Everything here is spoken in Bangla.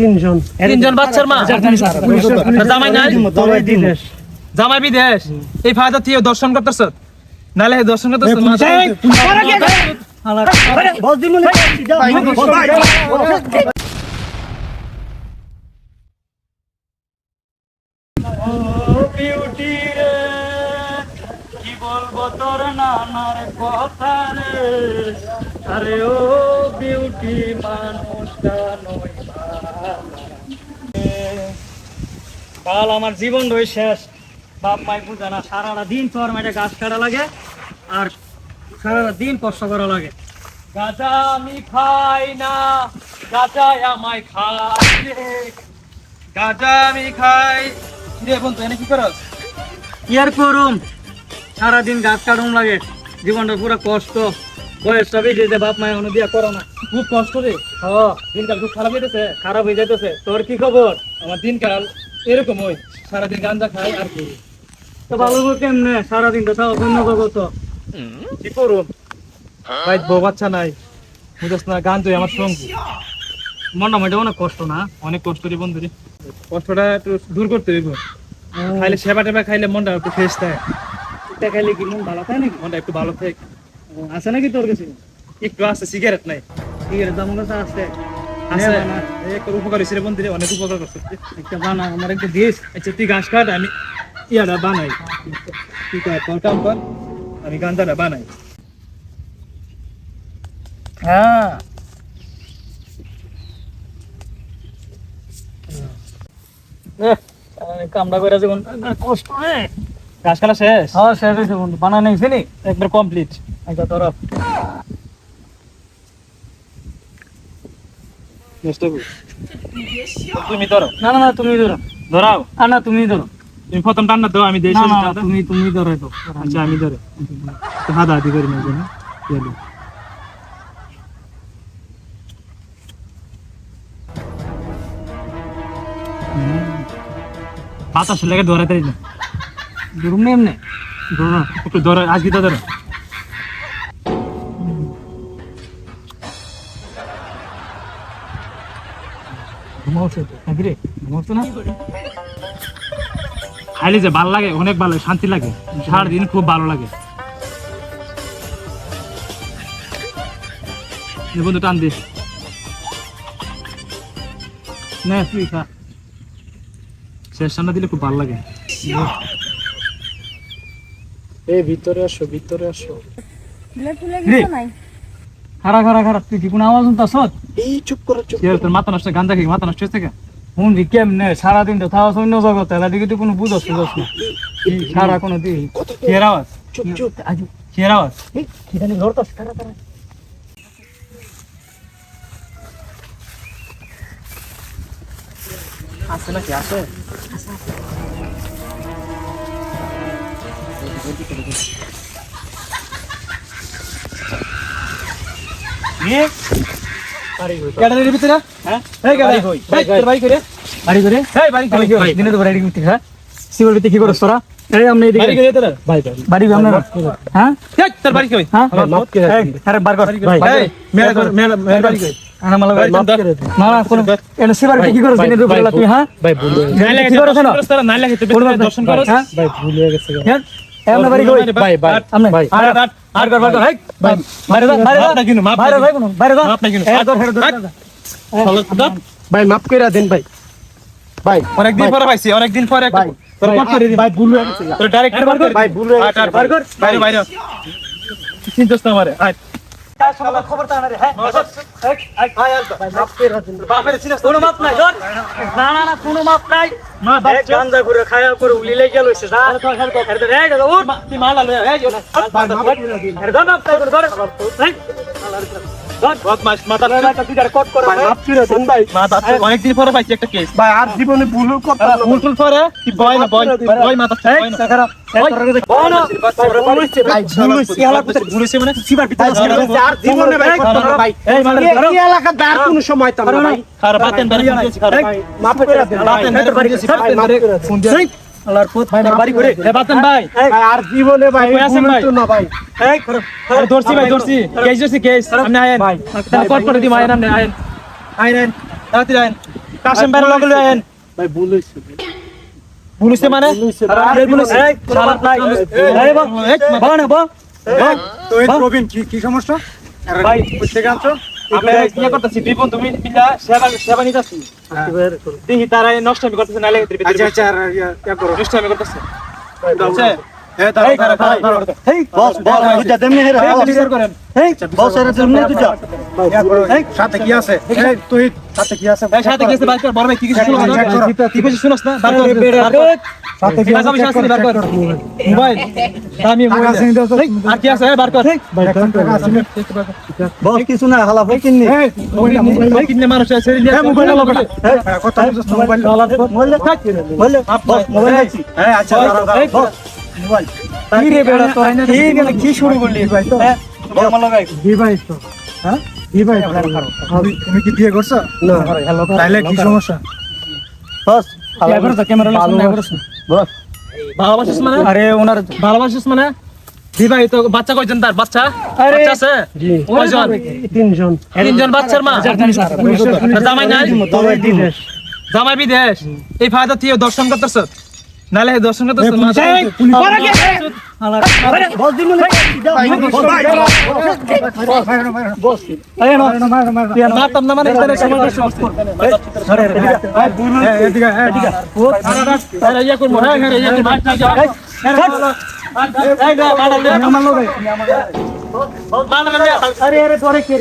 তিনজন বাচ্চার মা। জামাই নাই? জামাই বিদেশ। এই ফায়দা তুই দর্শন করতেছ, নালে দর্শন করতেছ কি বলবো তোর নানার কথা রে, আরে ও বিউটি মানুষটা নয় কাল আমার জীবন রই শেষ। বাপ মাই বুঝে না, সারাটা দিন তোর মাঠে গাছ কাটা লাগে আর সারাটা দিন কষ্ট করা লাগে। গাঁজা আমি খাই না, গাঁজায় আমায় খাই রে, গাঁজা আমি খাই রে। বন্ধু এনে কি করস? ইয়ার করুম, সারাদিন গাছ কাটুম লাগে, জীবনটা পুরো কষ্ট। বয়সটা বেশি যে বাপ মায়ের কোনো বিয়া করো না, খুব কষ্ট রে। দিনকাল খুব খারাপ হইতেছে, খারাপ হয়ে যাইতেছে। তোর কি খবর? আমার দিনকাল এরকম ওই সারাদিন গাঁজা খাই আর কি। তো ভালো কেমনে সারাদিন তো তাও অন্য জগত কি করুম ভাই, বউ বাচ্চা নাই, বুঝছ না, গান তুই আমার সঙ্গী। মনটা মধ্যে অনেক কষ্ট না, অনেক কষ্ট রে বন্ধু রে। কষ্টটা একটু দূর করতে হইব। খাইলে সেবা টেবা খাইলে মনটা একটু ফ্রেশ থাকে। এটা খাইলে কি মন ভালো থাকে নাকি? মনটা একটু ভালো থাকে। আছে নাকি তোর কাছে? একটু আছে, সিগারেট নাই। সিগারেট দাম কাছে আছে? আছে না, একটা উপকার হয়েছে রে বন্ধু রে, অনেক উপকার করছে। একটা বানা, আমার একটা দিস। আচ্ছা তুই গাছ কাট, আমি ইয়াটা বানাই। তুই কাম কর, আমি গাঁজাটা বানাই। হ্যাঁ কামড়া করে জীবন কষ্ট রে। গাছ কাটা শেষ? হ্যাঁ শেষ হয়েছে বন্ধু, বানা নেই নি একবার কমপ্লিট। একটা তরফ তুমি ধরো। না না না তুমি ধরো, ধরাও। না তুমি ধরো, তুমি প্রথম টান্না দাও, আমি দেই। তুমি ধরো তো। আচ্ছা আমি ধরে হাত হাতি করি না জন্য বাতাস লেগে ধরাতে না ধরুন না এমনি ধরো, একটু ধরো আজকে তো ধরো। ঘুমাওছে তো নাকি রে? ঘুমাওছো না? খাইলে যে ভালো লাগে, অনেক ভালো লাগে, শান্তি লাগে, সারাদিন খুব ভালো লাগে। বন্ধু টান দিস না, তুই খা। শেষ ঠান্ডা দিলে খুব ভালো লাগে। এই ভিতরে আসো, ভিতরে আসো। খারা খারা খারা, তুই কি কোনো আওয়াজ শুনতাছ? এই চুপ করো, চুপ। তোর মাথা নষ্ট, গান দেখি মাথা নষ্ট হয়েছে। ফোন দি কেমনে সারাদিন তো থাও অন্য জগতে, এদিকে তুই কোনো বুঝস বুঝস না। সারা কোনো দিই কিয়ের আওয়াজ? চুপ চুপ, আজ কিয়ের আওয়াজ? কি জানি লড়তাস, খারা খারা। আছে নাকি? আছে ভিতরে। হ্যাঁ বাড়ি করে বাড়ি করে দিনে তো বাড়ি করতে। হ্যাঁ সিগর ভিতরে কি করছ তোরা? এই আমনে এদিকে বাড়ি করে তোরা ভাই বাড়ি আমরা। হ্যাঁ তোর বাড়ি কই? হ্যাঁ আরে বার কর ভাই, মেলা কর মেলা বাড়ি কই? আনা মালা বাড়ি না না কোন এনে সিগর ভিতরে কি করছ দিনে তো বলা তুই? হ্যাঁ ভাই ভুল হয়ে গেছে, কি করছ না তোরা? না লাগে তো দর্শন করছ। হ্যাঁ ভাই ভুল হয়ে গেছে। হ্যাঁ আমরা বাড়ি কই? ভাই ভাই আমনে ভাই আর কর ভাই ভাই বাইরে বাইরে কিনো মাপ বাইরে ভাই কোন বাইরে মাপ না কিনো এর ধর হের ধর ভাই মাপ কইরা দেন ভাই। ভাই অনেক দিন পরে পাইছি, অনেক দিন পরে তোর কত করে দিন ভাই, ভুল হয়ে গেছে। তোর ডাইরেক্ট বার কর ভাই, ভুল হয়ে গেছে। বার কর বাইরে বাইরে চিন্তাস না আমারে। আয় কাজ সবার খবর তা না রে। হ্যাঁ আয় আয় ভাই মাপ কইরা দেন। বাপের চিন্তাস কোনো মাপ নাই। ধর না না না কোনো মাপ নাই। মা বাপ গাঞ্জা করে খায়া করে উলি লাই গেল হইছে। যা এর তো রে ও তুই মাল আলো। এই ভাই মাপ কইরা দিন। এর দাম আপনি করে ধর এই বদমাশ মাথা লাগা দিদার কট করে মাপ কইরা দেন ভাই। মাথা অনেক দিন পরে পাইছি একটা কেস ভাই, আর জীবনে ভুল করতে না। ভুল পরে কি বয় না বয় মাথা চাই না খারাপ বয় না ভুল হইছে ভাই, ভুল হইছে। এলাকা ভিতরে ভুল হইছে মানে সিবার ভিতরে আর জীবনে ভাই করতে না ভাই। এই মানে এই এলাকা দার কোন সময় তো না ভাই। খারাপ বাতেন ধরে দিয়েছি, খারাপ মাপ কইরা দেন। বাতেন ধরে বাড়ি গেছি ভাই, মাপ কইরা ফোন দিয়ে আল্লাহর পথ ভাই বাড়ি করে। এ বাতেন ভাই আর জীবনে ভাই ভুল তো না ভাই। এই দর্শি ভাই দর্শি কেস দর্শি কেস আপনি আয়েন ভাই, কট করে দি মায়ের নাম আয়েন আয়েন আয়েন তাড়াতাড়ি আয়েন। কাশেম ভাইয়ের লগে লই আইন ভাই ভুল হইছে পুলিশে মানে এই পুলিশ এই শালা নাই এই বাবা বাবা না বাবা তুই প্রবীণ কি সমস্যা ভাই কোথেকে আনছো আমি ইয়া করতেছি বিপন তুমি বিলা সেবা নিতাছি দেখি তারা নষ্ট আমি করতেছে নালে আচ্ছা আচ্ছা ইয়া করো নষ্ট আমি করতেছে আচ্ছা এই এই বস বস বুঝা তেমনি হেরা ক্লিয়ার করেন এই বস এর তেমনি তুই এই সাথে কি আছে এই তুই সাথে কি আছে এই সাথে গেছে বার কর বড় ভাই কি কিছু শুনো না কি কিছু শুনোস না বার কর সাথে কি আছে বার কর মোবাইল আমি মোবাইল আর কি আছে বার কর বস কিছু না হালা ফকিননি এই মোবাইল কিনে মানুষ আছে এই মোবাইল লাগা কথা বুঝছ মোবাইল মোবাইল বস মোবাইল আইছি এই আচ্ছা দাঁড়াও বস মোবাইল কি রে বেড়া তোরা ঠিক আছে কি শুরু করলি ভাই তো আমার লাগাই দি ভাই তো হ্যাঁ দি ভাই তুমি কি বিয়ে করছো না তাইলে কি সমস্যা বস ক্যামেরা তো ক্যামেরা লাগছে না করছ বস ভালোবাসিস মানে আরে ওনার ভালোবাসিস মানে দি ভাই তো বাচ্চা কয়জন তার বাচ্চা বাচ্চা আছে কয়জন তিনজন বাচ্চার মা জামাই নাই জামাই বিদেশ এই ফায়দা তুই দর্শন করতেছ নালে দর্শন করতেছ বস দিন বস মারতাম না মানে এখানে সমাজ ইয়া করবো হ্যাঁ হ্যাঁ ইয়া করবো আরে আরে তোরে কে